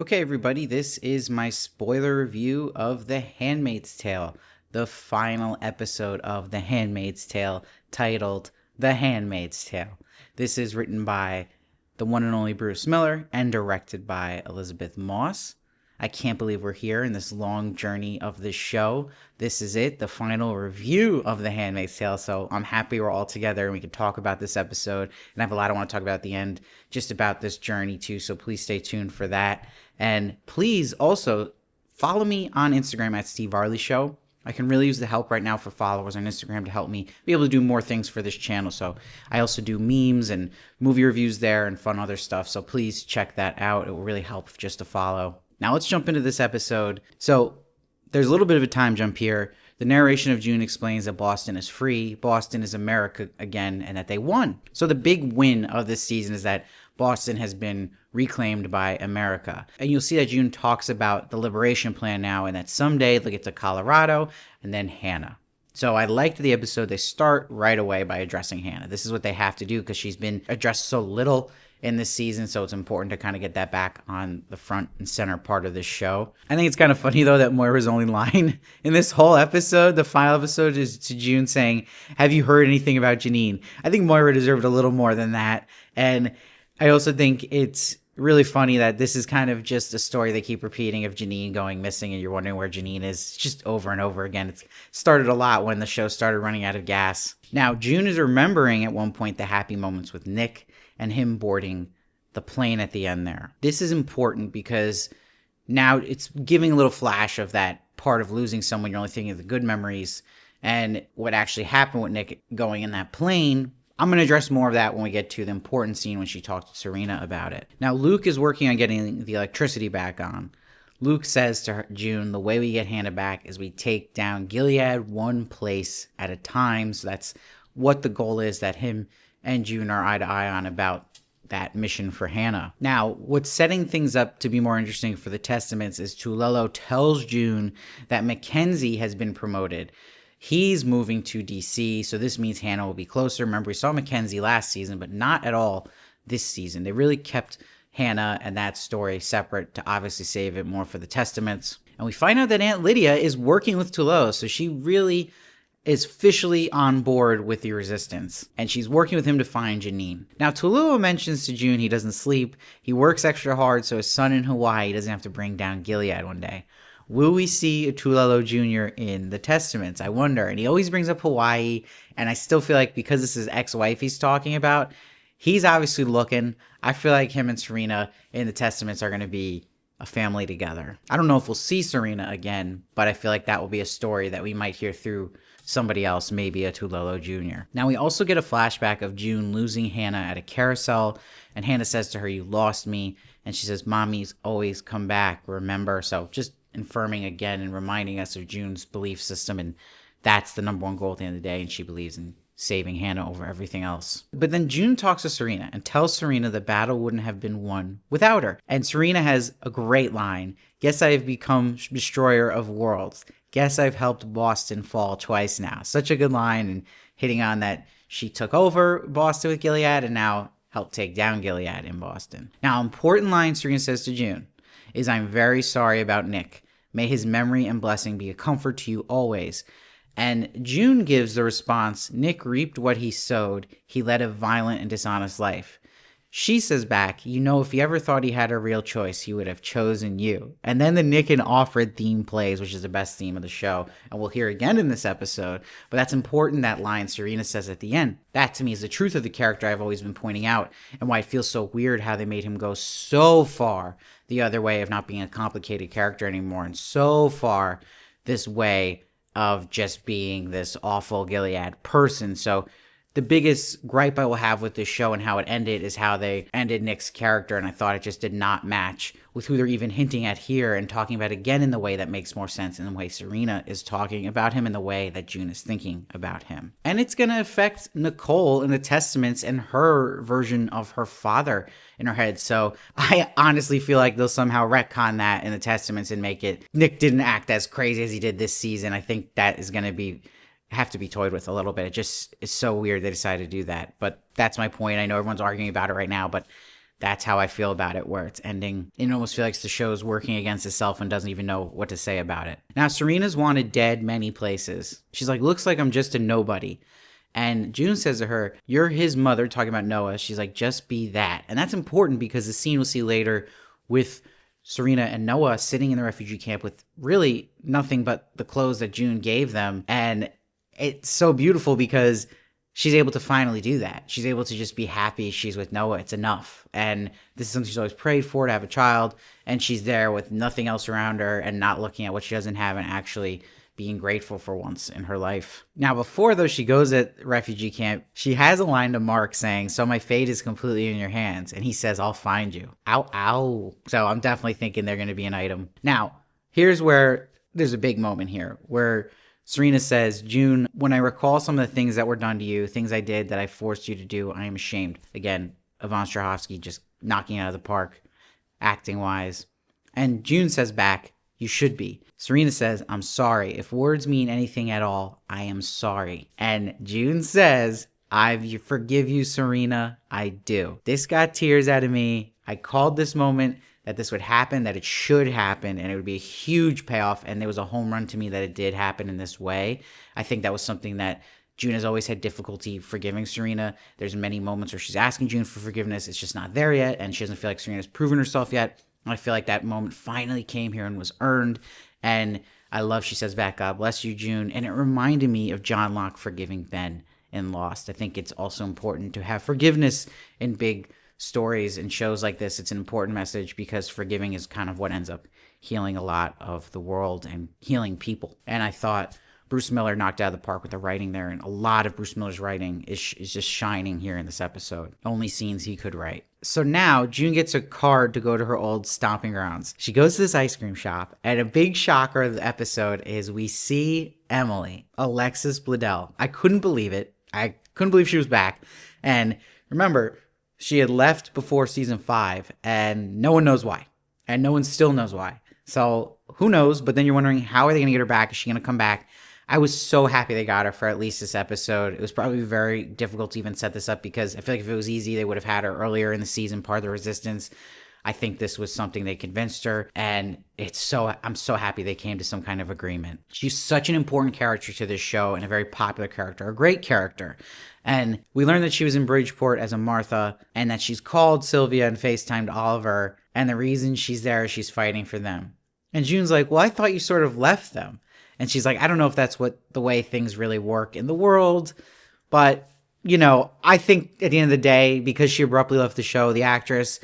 Okay, everybody, this is my spoiler review of The Handmaid's Tale, the final episode of The Handmaid's Tale, titled The Handmaid's Tale. This is written by the one and only Bruce Miller and directed by Elisabeth Moss. I can't believe we're here in this long journey of this show. This is it, the final review of The Handmaid's Tale, so I'm happy we're all together and we can talk about this episode. And I have a lot I want to talk about at the end, just about this journey too, so please stay tuned for that. And please also follow me on Instagram at Steve Varley Show. I can really use the help right now for followers on Instagram to help me be able to do more things for this channel. So I also do memes and movie reviews there and fun other stuff. So please check that out. It will really help just to follow. Now let's jump into this episode. So there's a little bit of a time jump here. The narration of June explains that Boston is free, Boston is America again, and that they won. So the big win of this season is that Boston has been reclaimed by America. And you'll see that June talks about the liberation plan now and that someday they'll get to Colorado and then Hannah. So I liked the episode. They start right away by addressing Hannah. This is what they have to do because she's been addressed so little in this season, so it's important to kind of get that back on the front and center part of this show. I think it's kind of funny, though, that Moira's only line in this whole episode, the final episode, is to June saying, "Have you heard anything about Janine?" I think Moira deserved a little more than that, and I also think it's really funny that this is kind of just a story they keep repeating of Janine going missing and you're wondering where Janine is just over and over again. It's started a lot when the show started running out of gas. Now, June is remembering at one point the happy moments with Nick and him boarding the plane at the end there. This is important because now it's giving a little flash of that part of losing someone. You're only thinking of the good memories and what actually happened with Nick going in that plane. I'm going to address more of that when we get to the important scene when she talks to Serena about it. Now, Luke is working on getting the electricity back on. Luke says to June, the way we get Hannah back is we take down Gilead one place at a time. So that's what the goal is, that him and June are eye to eye on about that mission for Hannah. Now, what's setting things up to be more interesting for the Testaments is Tulelo tells June that Mackenzie has been promoted. He's moving to DC, so this means Hannah will be closer. Remember, we saw Mackenzie last season, but not at all this season. They really kept Hannah and that story separate to obviously save it more for the Testaments. And we find out that Aunt Lydia is working with Tulelo, so she really is officially on board with the Resistance, and she's working with him to find Janine. Now, Tulelo mentions to June he doesn't sleep, he works extra hard so his son in Hawaii doesn't have to bring down Gilead one day. Will we see a Tulelo Jr. in the Testaments? I wonder. And he always brings up Hawaii, and I still feel like because this is ex-wife he's talking about, he's obviously looking. I feel like him and Serena in the Testaments are going to be a family together. I don't know if we'll see Serena again, but I feel like that will be a story that we might hear through somebody else, maybe a Tulelo Jr. Now, we also get a flashback of June losing Hannah at a carousel, and Hannah says to her, "You lost me," and she says, "Mommy's always come back, remember?" So just affirming again and reminding us of June's belief system, and that's the number one goal at the end of the day, and she believes in saving Hannah over everything else. But then June talks to Serena and tells Serena the battle wouldn't have been won without her. And Serena has a great line. "Guess I've become destroyer of worlds. Guess I've helped Boston fall twice now." Such a good line, and hitting on that she took over Boston with Gilead and now helped take down Gilead in Boston. Now, important line Serena says to June is, "I'm very sorry about Nick. May his memory and blessing be a comfort to you always." And June gives the response, "Nick reaped what he sowed. He led a violent and dishonest life." She says back, "You know, if he ever thought he had a real choice, he would have chosen you." And then the Nick and Offred theme plays, which is the best theme of the show. And we'll hear again in this episode. But that's important, that line Serena says at the end. That, to me, is the truth of the character I've always been pointing out, and why it feels so weird how they made him go so far the other way of not being a complicated character anymore, and so far this way of just being this awful Gilead person. So the biggest gripe I will have with this show and how it ended is how they ended Nick's character, and I thought it just did not match with who they're even hinting at here and talking about again in the way that makes more sense, in the way Serena is talking about him, in the way that June is thinking about him. And it's going to affect Nicole in the Testaments and her version of her father in her head. So I honestly feel like they'll somehow retcon that in the Testaments and make it Nick didn't act as crazy as he did this season. I think that is going to have to be toyed with a little bit. It just is so weird they decided to do that. But that's my point. I know everyone's arguing about it right now, but That's how I feel about it, where it's ending. It almost feels like the show's working against itself and doesn't even know what to say about it. Now, Serena's wanted dead many places. She's like, looks like I'm just a nobody. And June says to her, you're his mother, talking about Noah. She's like, just be that. And that's important because the scene we'll see later with Serena and Noah sitting in the refugee camp with really nothing but the clothes that June gave them. And it's so beautiful because she's able to finally do that. She's able to just be happy she's with Noah. It's enough. And this is something she's always prayed for, to have a child. And she's there with nothing else around her and not looking at what she doesn't have and actually being grateful for once in her life. Now, before, though, she goes at refugee camp, she has a line to Mark saying, so my fate is completely in your hands. And he says, I'll find you. Ow, ow. So I'm definitely thinking they're going to be an item. Now, here's where there's a big moment here where Serena says, June, when I recall some of the things that were done to you, things I did that I forced you to do, I am ashamed. Again, Yvonne Strahovski just knocking it out of the park, acting-wise. And June says back, you should be. Serena says, I'm sorry. If words mean anything at all, I am sorry. And June says, I forgive you, Serena. I do. This got tears out of me. I called this moment that this would happen, that it should happen, and it would be a huge payoff. And there was a home run to me that it did happen in this way. I think that was something that June has always had difficulty forgiving Serena. There's many moments where she's asking June for forgiveness. It's just not there yet, and she doesn't feel like Serena's proven herself yet. I feel like that moment finally came here and was earned. And I love, she says back, God bless you, June. And it reminded me of John Locke forgiving Ben in Lost. I think it's also important to have forgiveness in big stories and shows like this. It's an important message because forgiving is kind of what ends up healing a lot of the world and healing people. And I thought Bruce Miller knocked out of the park with the writing there. And a lot of Bruce Miller's writing is just shining here in this episode. Only scenes he could write. So now June gets a card to go to her old stomping grounds. She goes to this ice cream shop, and a big shocker of the episode is we see Emily, Alexis Bledel. I couldn't believe it. I couldn't believe she was back. And remember, she had left before season 5, and no one knows why. And no one still knows why. So who knows? But then you're wondering, how are they going to get her back? Is she going to come back? I was so happy they got her for at least this episode. It was probably very difficult to even set this up because I feel like if it was easy, they would have had her earlier in the season, part of the Resistance. I think this was something they convinced her, and I'm so happy they came to some kind of agreement. She's such an important character to this show and a very popular character, a great character. And we learned that she was in Bridgeport as a Martha and that she's called Sylvia and FaceTimed Oliver, and the reason she's there is she's fighting for them. And June's like, well, I thought you sort of left them. And she's like, I don't know if that's the way things really work in the world, but, I think at the end of the day, because she abruptly left the show, the actress,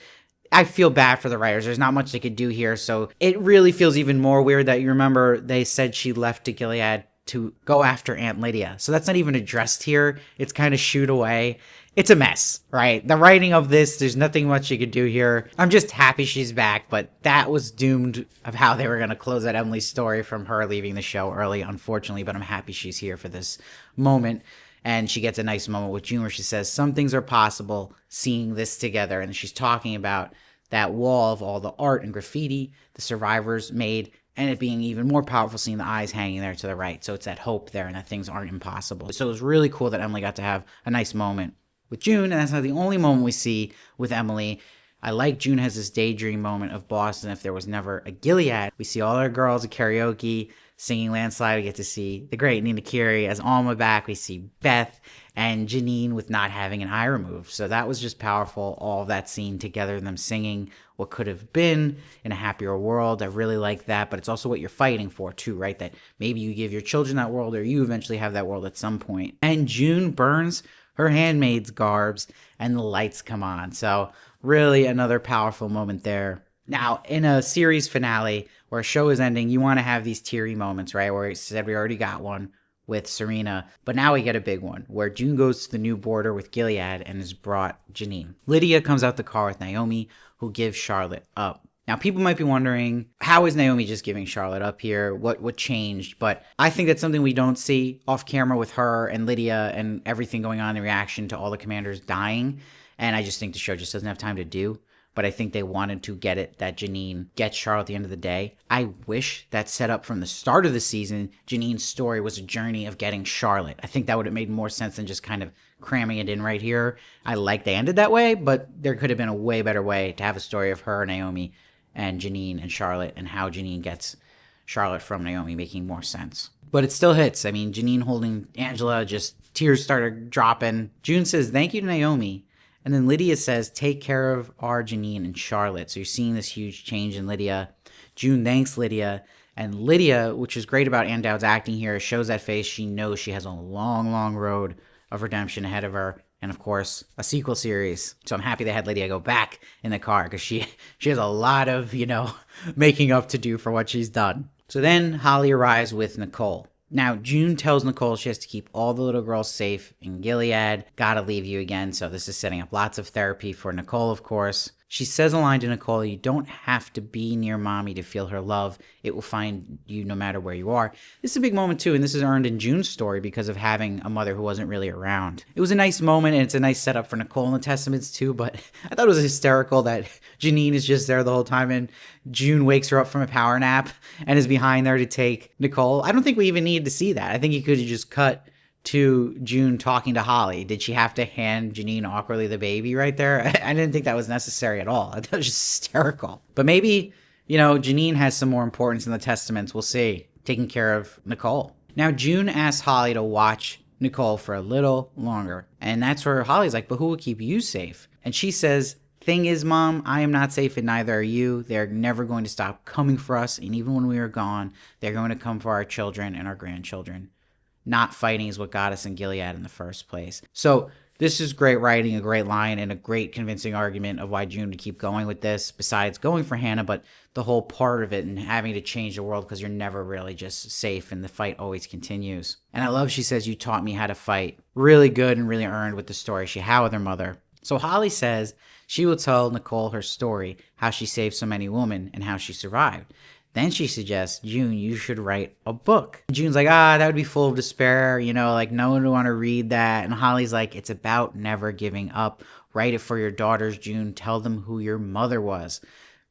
I feel bad for the writers. There's not much they could do here, so it really feels even more weird that you remember they said she left to Gilead to go after Aunt Lydia. So that's not even addressed here. It's kind of shooed away. It's a mess, right? The writing of this, there's nothing much you could do here. I'm just happy she's back, but that was doomed of how they were going to close out Emily's story from her leaving the show early, unfortunately, but I'm happy she's here for this moment. And she gets a nice moment with June where she says, some things are possible seeing this together. And she's talking about that wall of all the art and graffiti the survivors made, and it being even more powerful seeing the eyes hanging there to the right. So it's that hope there and that things aren't impossible. So it was really cool that Emily got to have a nice moment with June, and that's not the only moment we see with Emily. I like June has this daydream moment of Boston. If there was never a Gilead, we see all our girls at karaoke, singing Landslide. We get to see the great Nina Kiri as Alma back. We see Beth and Janine with not having an eye removed. So that was just powerful, all of that scene together, them singing what could have been in a happier world. I really like that, but it's also what you're fighting for too, right? That maybe you give your children that world or you eventually have that world at some point. And June burns her handmaid's garbs and the lights come on. So really another powerful moment there. Now, in a series finale where a show is ending, you want to have these teary moments, right? Where it said we already got one with Serena, but now we get a big one where June goes to the new border with Gilead and has brought Janine. Lydia comes out the car with Naomi, who gives Charlotte up. Now, people might be wondering, how is Naomi just giving Charlotte up here? What changed? But I think that's something we don't see off camera with her and Lydia and everything going on in reaction to all the commanders dying. And I just think the show just doesn't have time to do. but I think they wanted to get it that Janine gets Charlotte at the end of the day. I wish that set up from the start of the season, Janine's story was a journey of getting Charlotte. I think that would have made more sense than just kind of cramming it in right here. I like they ended that way, but there could have been a way better way to have a story of her, Naomi, and Janine and Charlotte, and how Janine gets Charlotte from Naomi, making more sense. But it still hits. I mean, Janine holding Angela, just tears started dropping. June says, thank you to Naomi. And then Lydia says, take care of our Janine and Charlotte. So you're seeing this huge change in Lydia. June thanks Lydia. And Lydia, which is great about Ann Dowd's acting here, shows that face. She knows she has a long, long road of redemption ahead of her. And of course, a sequel series. So I'm happy they had Lydia go back in the car because she has a lot of, making up to do for what she's done. So then Holly arrives with Nicole. Now, June tells Nicole she has to keep all the little girls safe in Gilead. Gotta leave you again. So this is setting up lots of therapy for Nicole, of course. She says a line to Nicole, you don't have to be near mommy to feel her love. It will find you no matter where you are. This is a big moment too, and this is earned in June's story because of having a mother who wasn't really around. It was a nice moment, and it's a nice setup for Nicole in the Testaments too, but I thought it was hysterical that Janine is just there the whole time, and June wakes her up from a power nap and is behind there to take Nicole. I don't think we even needed to see that. I think you could have just cut to June talking to Holly. Did she have to hand Janine awkwardly the baby right there? I didn't think that was necessary at all. That was just hysterical. But maybe, Janine has some more importance in the Testaments. We'll see. Taking care of Nicole. Now, June asks Holly to watch Nicole for a little longer. And that's where Holly's like, but who will keep you safe? And she says, thing is, Mom, I am not safe and neither are you. They're never going to stop coming for us. And even when we are gone, they're going to come for our children and our grandchildren. Not fighting is what got us in Gilead in the first place. So this is great writing, a great line, and a great convincing argument of why June would keep going with this, besides going for Hannah, but the whole part of it and having to change the world because you're never really just safe and the fight always continues. And I love she says, you taught me how to fight. Really good and really earned with the story she had with her mother. So Holly says she will tell Nicole her story, how she saved so many women and how she survived. Then she suggests, June, you should write a book. June's like, that would be full of despair. No one would want to read that. And Holly's like, it's about never giving up. Write it for your daughters, June. Tell them who your mother was.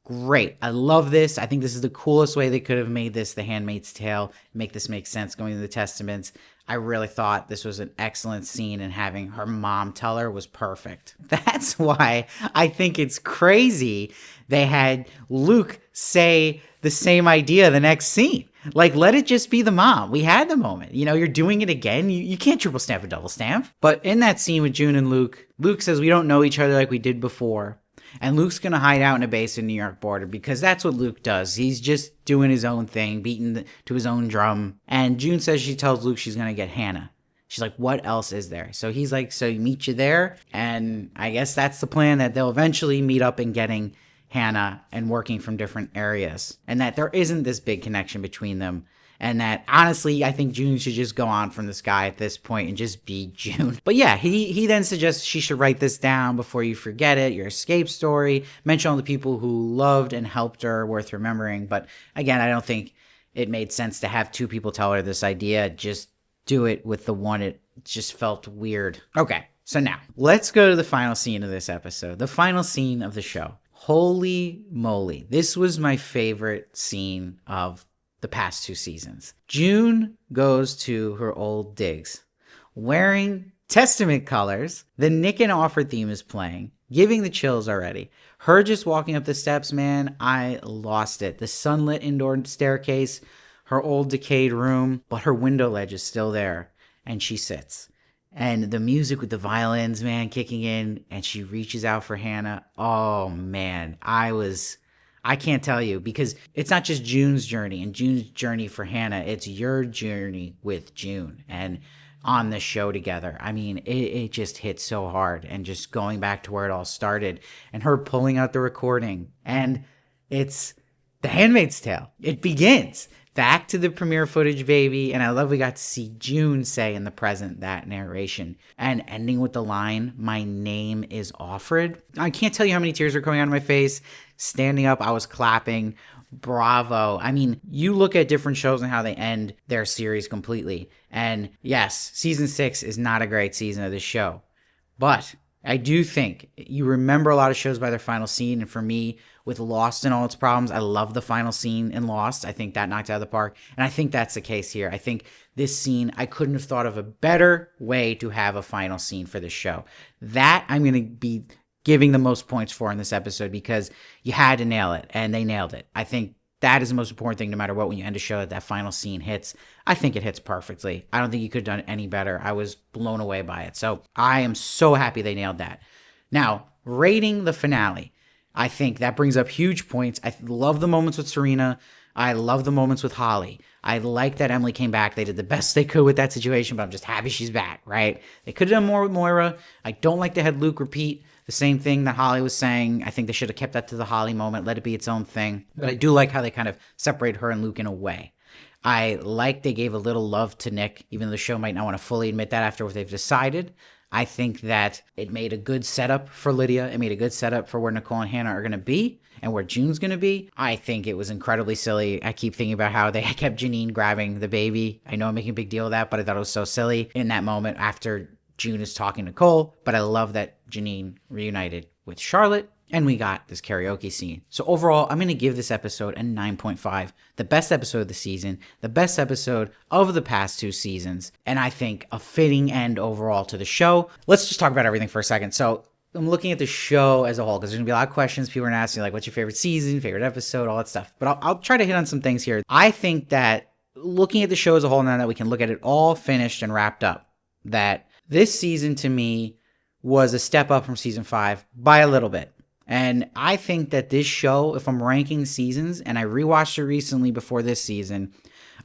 Great. I love this. I think this is the coolest way they could have made this The Handmaid's Tale. Make this make sense going to the Testaments. I really thought this was an excellent scene, and having her mom tell her was perfect. That's why I think it's crazy they had Luke say the same idea the next scene. Like, let it just be the mom. We had the moment. You're doing it again. You can't triple stamp a double stamp. But in that scene with June and Luke, Luke says we don't know each other like we did before. And Luke's going to hide out in a base in the New York border because that's what Luke does. He's just doing his own thing, beating to his own drum. And June says she tells Luke she's going to get Hannah. She's like, what else is there? So he's like, so you meet you there? And I guess that's the plan, that they'll eventually meet up in getting Hannah and working from different areas. And that there isn't this big connection between them. And that, honestly, I think June should just go on from this guy at this point and just be June. But yeah, he then suggests she should write this down before you forget it, your escape story, mention all the people who loved and helped her, worth remembering. But again, I don't think it made sense to have two people tell her this idea. Just do it with the one. It just felt weird. Okay, so now let's go to the final scene of this episode, the final scene of the show. Holy moly. This was my favorite scene of the past two seasons. June goes to her old digs, wearing Testament colors. The Nick and Offer theme is playing, giving the chills already. Her just walking up the steps, man, I lost it. The sunlit indoor staircase, her old decayed room, but her window ledge is still there, and she sits. And the music with the violins, man, kicking in, and she reaches out for Hannah. Oh, man, I can't tell you, because it's not just June's journey and June's journey for Hannah. It's your journey with June and on the show together. I mean, it just hit so hard, and just going back to where it all started and her pulling out the recording, and it's The Handmaid's Tale. It begins. Back to the premiere footage, baby. And I love we got to see June say in the present that narration, and ending with the line, my name is Offred. I can't tell you how many tears were coming out of my face. Standing up, I was clapping. Bravo. I mean, you look at different shows and how they end their series completely. And yes, season 6 is not a great season of this show. But I do think you remember a lot of shows by their final scene. And for me, with Lost and all its problems, I love the final scene in Lost. I think that knocked it out of the park. And I think that's the case here. I think this scene, I couldn't have thought of a better way to have a final scene for this show. That I'm going to be giving the most points for in this episode because you had to nail it, and they nailed it. I think that is the most important thing no matter what when you end a show, that final scene hits. I think it hits perfectly. I don't think you could have done it any better. I was blown away by it. So I am so happy they nailed that. Now, rating the finale, I think that brings up huge points. I love the moments with Serena. I love the moments with Holly. I like that Emily came back. They did the best they could with that situation, but I'm just happy she's back, right? They could have done more with Moira. I don't like to have Luke repeat the same thing that Holly was saying. I think they should have kept that to the Holly moment, let it be its own thing. But I do like how they kind of separate her and Luke in a way. I like they gave a little love to Nick, even though the show might not want to fully admit that after what they've decided. I think that it made a good setup for Lydia. It made a good setup for where Nicole and Hannah are going to be and where June's going to be. I think it was incredibly silly. I keep thinking about how they kept Janine grabbing the baby. I know I'm making a big deal of that, but I thought it was so silly in that moment after June is talking to Cole. But I love that Janine reunited with Charlotte. And we got this karaoke scene. So overall, I'm going to give this episode a 9.5. The best episode of the season. The best episode of the past 2 seasons. And I think a fitting end overall to the show. Let's just talk about everything for a second. So I'm looking at the show as a whole because there's going to be a lot of questions. People are going to ask you, like, what's your favorite season, favorite episode, all that stuff. But I'll try to hit on some things here. I think that looking at the show as a whole, now that we can look at it all finished and wrapped up, that this season to me was a step up from season 5 by a little bit. And I think that this show, if I'm ranking seasons, and I rewatched it recently before this season,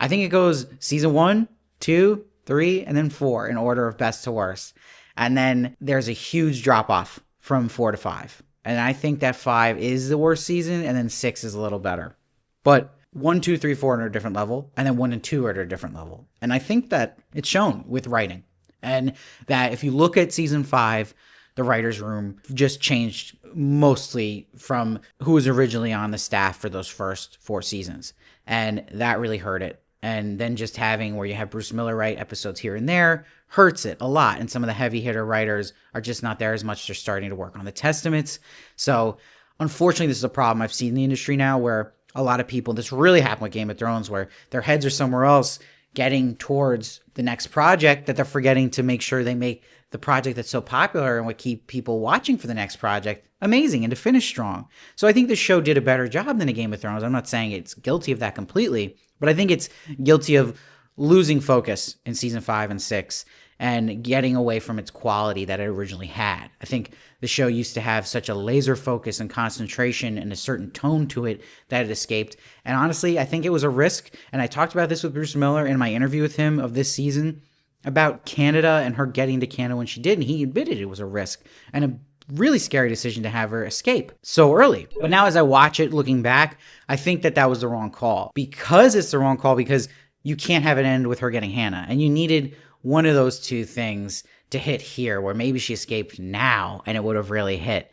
I think it goes season 1, 2, 3, and then 4 in order of best to worst. And then there's a huge drop off from 4 to 5. And I think that 5 is the worst season, and then 6 is a little better. But 1, 2, 3, 4 are at a different level, and then 1 and 2 are at a different level. And I think that it's shown with writing. And that if you look at season 5, the writer's room just changed mostly from who was originally on the staff for those first 4 seasons. And that really hurt it. And then just having where you have Bruce Miller write episodes here and there hurts it a lot. And some of the heavy hitter writers are just not there as much. They're starting to work on the Testaments. So unfortunately, this is a problem I've seen in the industry now where a lot of people, this really happened with Game of Thrones, where their heads are somewhere else getting towards the next project that they're forgetting to make sure they make the project that's so popular and would keep people watching for the next project amazing and to finish strong. So I think the show did a better job than a Game of Thrones. I'm not saying it's guilty of that completely, but I think it's guilty of losing focus in season 5 and 6 and getting away from its quality that it originally had. I think the show used to have such a laser focus and concentration and a certain tone to it that it escaped. And honestly, I think it was a risk. And I talked about this with Bruce Miller in my interview with him of this season about Canada and her getting to Canada when she did, and he admitted it was a risk and a really scary decision to have her escape so early. But now as I watch it looking back, I think that was the wrong call. Because it's the wrong call, because you can't have it end with her getting Hannah, and you needed one of those 2 things to hit here, where maybe she escaped now and it would have really hit.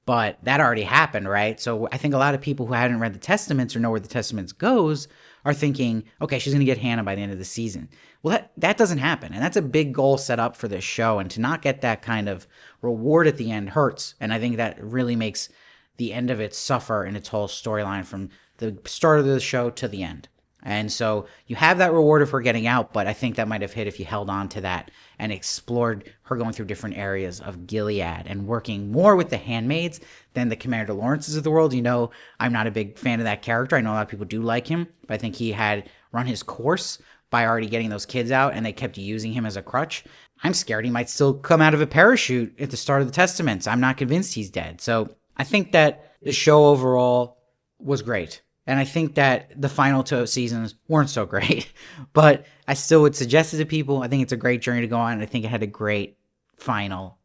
But that already happened, right? So I think a lot of people who hadn't read the Testaments or know where the Testaments goes are thinking, okay, she's going to get Hannah by the end of the season. Well, that doesn't happen. And that's a big goal set up for this show. And to not get that kind of reward at the end hurts. And I think that really makes the end of it suffer in its whole storyline from the start of the show to the end. And so you have that reward of her getting out, but I think that might have hit if you held on to that and explored her going through different areas of Gilead and working more with the handmaids than the Commander Lawrences of the world. You know, I'm not a big fan of that character. I know a lot of people do like him, but I think he had run his course by already getting those kids out, and they kept using him as a crutch. I'm scared he might still come out of a parachute at the start of the Testaments. I'm not convinced he's dead. So I think that the show overall was great. And I think that the final 2 seasons weren't so great, but I still would suggest it to people. I think it's a great journey to go on. And I think it had a great final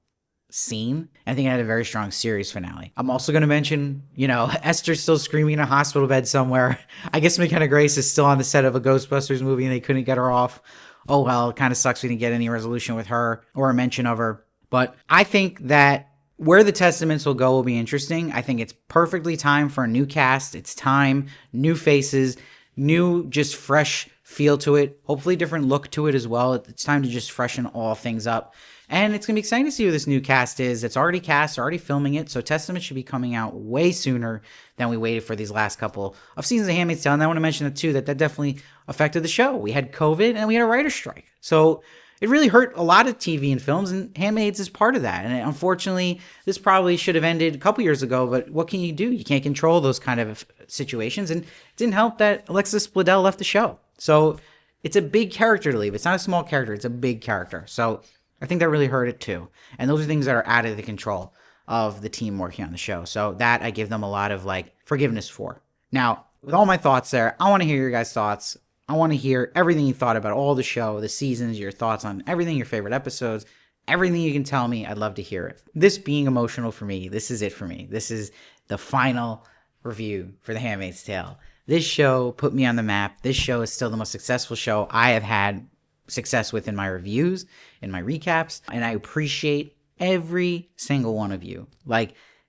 scene. I think it had a very strong series finale. I'm also going to mention, Esther's still screaming in a hospital bed somewhere. I guess McKenna Grace is still on the set of a Ghostbusters movie and they couldn't get her off. Oh, well, it kind of sucks we didn't get any resolution with her or a mention of her. But I think that where the Testaments will go will be interesting. I think it's perfectly timed for a new cast. It's time, new faces, new, just fresh feel to it. Hopefully different look to it as well. It's time to just freshen all things up. And it's going to be exciting to see who this new cast is. It's already cast, already filming it. So Testament should be coming out way sooner than we waited for these last couple of seasons of Handmaid's Tale. And I want to mention that too, that definitely affected the show. We had COVID and we had a writer's strike. So it really hurt a lot of TV and films, and Handmaid's is part of that. And unfortunately, this probably should have ended a couple years ago, but what can you do? You can't control those kind of situations. And it didn't help that Alexis Bledel left the show. So it's a big character to leave. It's not a small character. It's a big character. So I think that really hurt it too. And those are things that are out of the control of the team working on the show. So that I give them a lot of forgiveness for. Now, with all my thoughts there, I want to hear your guys' thoughts. I want to hear everything you thought about all the show, the seasons, your thoughts on everything, your favorite episodes, everything you can tell me. I'd love to hear it. This being emotional for me, this is it for me. This is the final review for The Handmaid's Tale. This show put me on the map. This show is still the most successful show I have had success with in my reviews, in my recaps, and I appreciate every single one of you.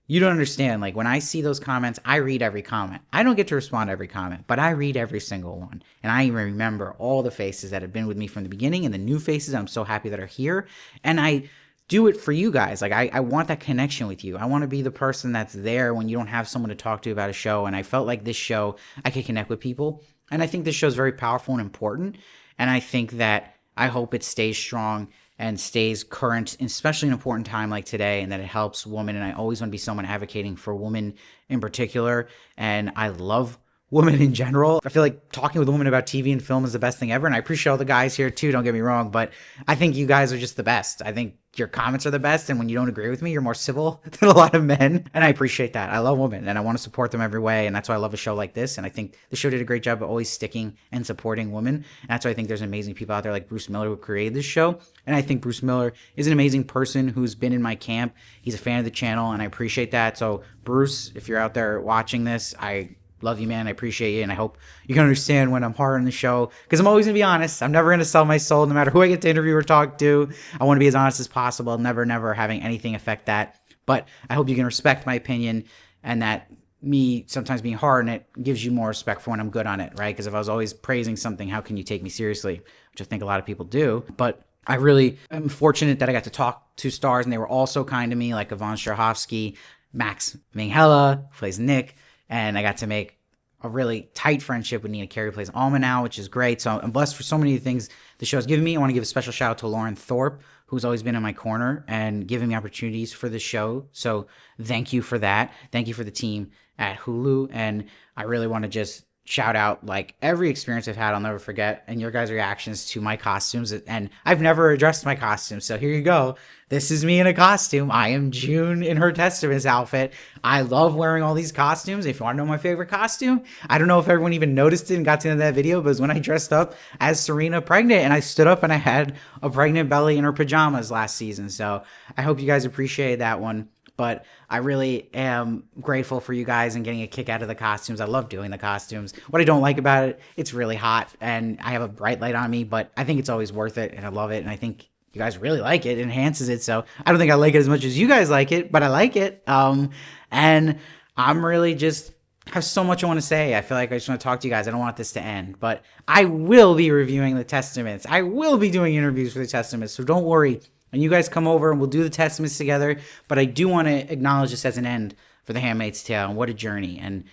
You don't understand. When I see those comments, I read every comment. I don't get to respond to every comment, but I read every single one. And I remember all the faces that have been with me from the beginning and the new faces I'm so happy that are here. And I do it for you guys. I want that connection with you. I want to be the person that's there when you don't have someone to talk to about a show. And I felt like this show, I could connect with people. And I think this show is very powerful and important. And I think that I hope it stays strong and stays current, especially in an important time like today, and that it helps women. And I always want to be someone advocating for women in particular. And I love women in general. I feel like talking with women about TV and film is the best thing ever. And I appreciate all the guys here too, don't get me wrong, but I think you guys are just the best. I think your comments are the best, and when you don't agree with me, you're more civil than a lot of men, and I appreciate that. I love women, and I want to support them every way, and that's why I love a show like this, and I think the show did a great job of always sticking and supporting women, and that's why I think there's amazing people out there like Bruce Miller who created this show, and I think Bruce Miller is an amazing person who's been in my camp. He's a fan of the channel, and I appreciate that. So Bruce, if you're out there watching this, I love you, man. I appreciate you, and I hope you can understand when I'm hard on the show, because I'm always going to be honest. I'm never going to sell my soul, no matter who I get to interview or talk to. I want to be as honest as possible, never having anything affect that. But I hope you can respect my opinion, and that me sometimes being hard on it gives you more respect for when I'm good on it, right? Because if I was always praising something, how can you take me seriously? Which I think a lot of people do. But I really am fortunate that I got to talk to stars, and they were all so kind to me, like Yvonne Strahovski, Max Minghella, who plays Nick, and I got to make a really tight friendship with Nina Carey, who plays Alma now, which is great. So I'm blessed for so many things the show's given me. I want to give a special shout out to Lauren Thorpe, who's always been in my corner and giving me opportunities for the show. So thank you for that. Thank you for the team at Hulu. And I really want to just shout out every experience I've had, I'll never forget, and your guys' reactions to my costumes. And I've never addressed my costumes, so here you go. This is me in a costume. I am June in her Testament's outfit. I love wearing all these costumes. If you want to know my favorite costume, I don't know if everyone even noticed it and got to that video, but it was when I dressed up as Serena pregnant, and I stood up and I had a pregnant belly in her pajamas last season. So I hope you guys appreciate that one. But I really am grateful for you guys and getting a kick out of the costumes. I love doing the costumes. What I don't like about it, it's really hot and I have a bright light on me, but I think it's always worth it and I love it. And I think you guys really like it. It enhances it. So I don't think I like it as much as you guys like it, but I like it. And I'm really just have so much I want to say. I feel like I just want to talk to you guys. I don't want this to end, but I will be reviewing the Testaments. I will be doing interviews for the Testaments. So don't worry. And you guys come over and we'll do the Testaments together. But I do want to acknowledge this as an end for The Handmaid's Tale. And what a journey. And,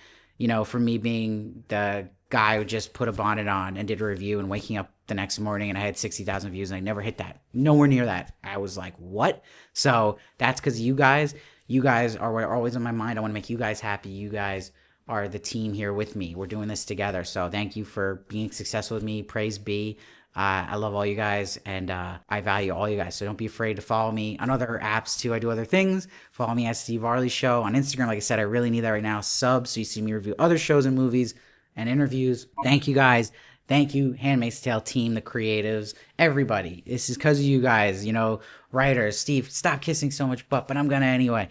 for me being the guy who just put a bonnet on and did a review and waking up the next morning and I had 60,000 views and I never hit that. Nowhere near that. I was like, what? So that's because you guys are always on my mind. I want to make you guys happy. You guys are the team here with me. We're doing this together. So thank you for being successful with me. Praise be. I love all you guys, and I value all you guys. So don't be afraid to follow me on other apps, too. I do other things. Follow me at Steve Varley Show. On Instagram, like I said, I really need that right now. Sub, so you see me review other shows and movies and interviews. Thank you, guys. Thank you, Handmaid's Tale team, the creatives, everybody. This is because of you guys, writers. Steve, stop kissing so much butt, but I'm going to anyway.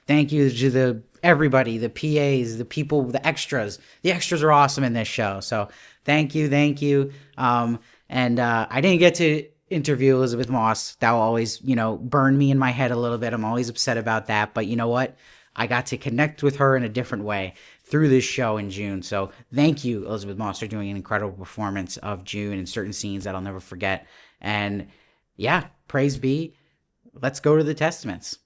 Thank you to everybody, the PAs, the people, the extras. The extras are awesome in this show. So thank you. And I didn't get to interview Elisabeth Moss. That will always, burn me in my head a little bit. I'm always upset about that. But you know what? I got to connect with her in a different way through this show in June. So thank you, Elisabeth Moss, for doing an incredible performance of June in certain scenes that I'll never forget. And yeah, praise be. let's go to the Testaments.